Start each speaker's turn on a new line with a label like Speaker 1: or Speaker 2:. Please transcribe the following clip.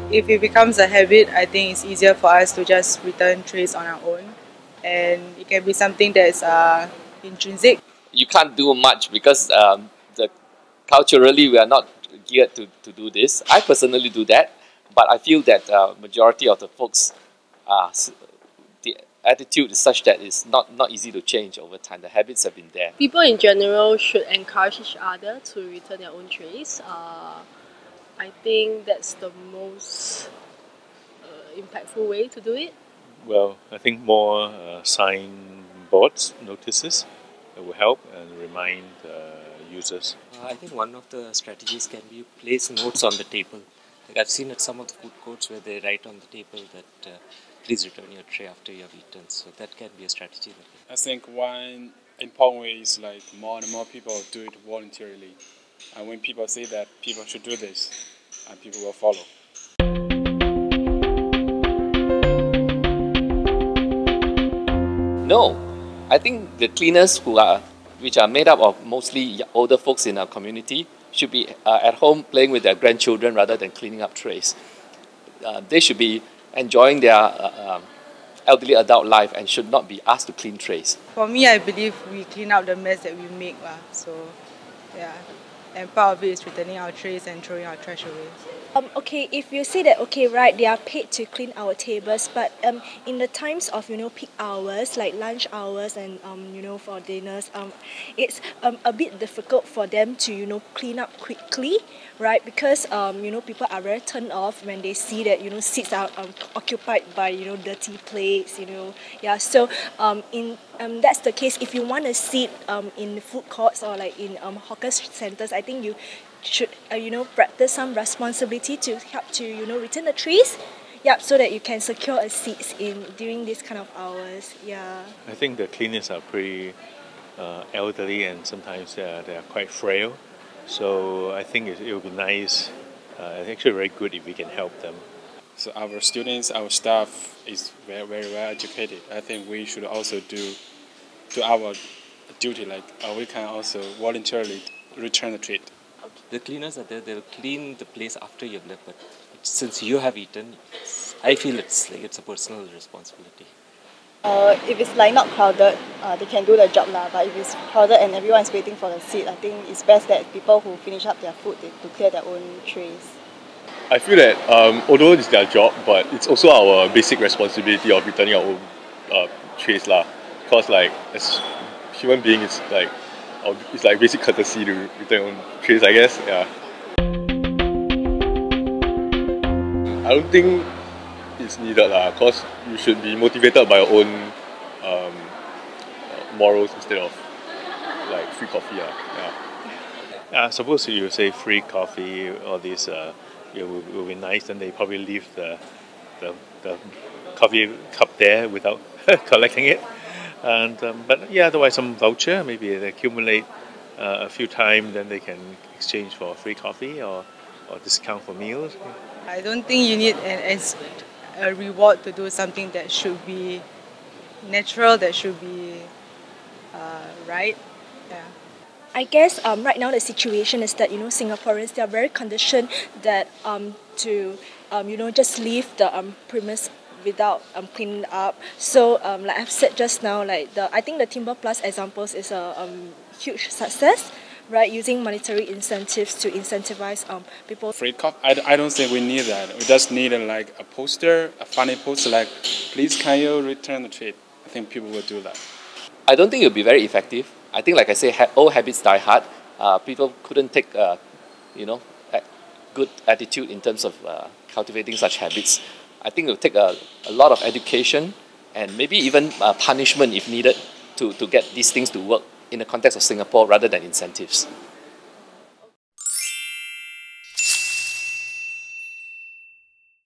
Speaker 1: if it becomes a habit, I think it's easier for us to just return trays on our own, and it can be something that's intrinsic.
Speaker 2: You can't do much because the culturally we are not geared to do this. I personally do that, but I feel that majority of the folks, the attitude is such that it's not easy to change over time. The habits have been there.
Speaker 3: People in general should encourage each other to return their own trays. I think that's the most impactful way to do it.
Speaker 4: Well, I think more signboards, notices will help and remind users.
Speaker 5: I think one of the strategies can be place notes on the table. Like I've seen at some of the food courts where they write on the table that please return your tray after you have eaten. So that can be a strategy.
Speaker 6: I think one important way is like more and more people do it voluntarily. And when people say that people should do this, and people will follow.
Speaker 2: No, I think the cleaners which are made up of mostly older folks in our community should be at home playing with their grandchildren rather than cleaning up trays. They should be enjoying their elderly adult life and should not be asked to clean trays.
Speaker 1: For me, I believe we clean up the mess that we make. So, yeah. And part of it is returning our trays and throwing our trash away.
Speaker 7: Okay, if you say that, okay, right, they are paid to clean our tables, but in the times of, peak hours, like lunch hours and, for dinners, it's a bit difficult for them to, clean up quickly, right? Because, people are very turned off when they see that, seats are occupied by, dirty plates, Yeah, so that's the case. If you want to sit in food courts or like in hawker centres, I think you should practice some responsibility to help to return the trays, so that you can secure a seat during this kind of hours.
Speaker 4: I think the cleaners are pretty elderly and sometimes they are quite frail, so I think it will be nice, actually very good if we can help them.
Speaker 6: So our students, our staff is very, very well educated. I think we should also do our duty, like we can also voluntarily return the tray.
Speaker 5: The cleaners are there, they'll clean the place after you've left, but since you have eaten, I feel it's a personal responsibility.
Speaker 8: If it's like not crowded, they can do the job lah. But if it's crowded and everyone's waiting for the seat, I think it's best that people who finish up their food to clear their own trays.
Speaker 9: I feel that although it's their job, but it's also our basic responsibility of returning our own trays lah. Because like as human beings, it's like basic courtesy to return your own trays, I guess. Yeah. I don't think it's needed lah, because you should be motivated by your own morals instead of like free coffee. Yeah.
Speaker 4: I suppose you say free coffee, all this, it will be nice, then they probably leave the coffee cup there without collecting it. And but yeah, otherwise some voucher, maybe they accumulate a few times, then they can exchange for free coffee or discount for meals.
Speaker 1: I don't think you need a reward to do something that should be natural, that should be right. Yeah.
Speaker 7: I guess right now the situation is that Singaporeans, they are very conditioned that to just leave the premise without cleaning up. So like I've said just now, I think the Timber Plus examples is a huge success, right? Using monetary incentives to incentivize people.
Speaker 6: Free coffee, I don't think we need that. We just need like a poster, a funny poster like, please can you return the tray? I think people will do that.
Speaker 2: I don't think it will be very effective. I think, like I say, old habits die hard. People couldn't take, good attitude in terms of cultivating such habits. I think it will take a lot of education and maybe even punishment if needed to get these things to work in the context of Singapore rather than incentives.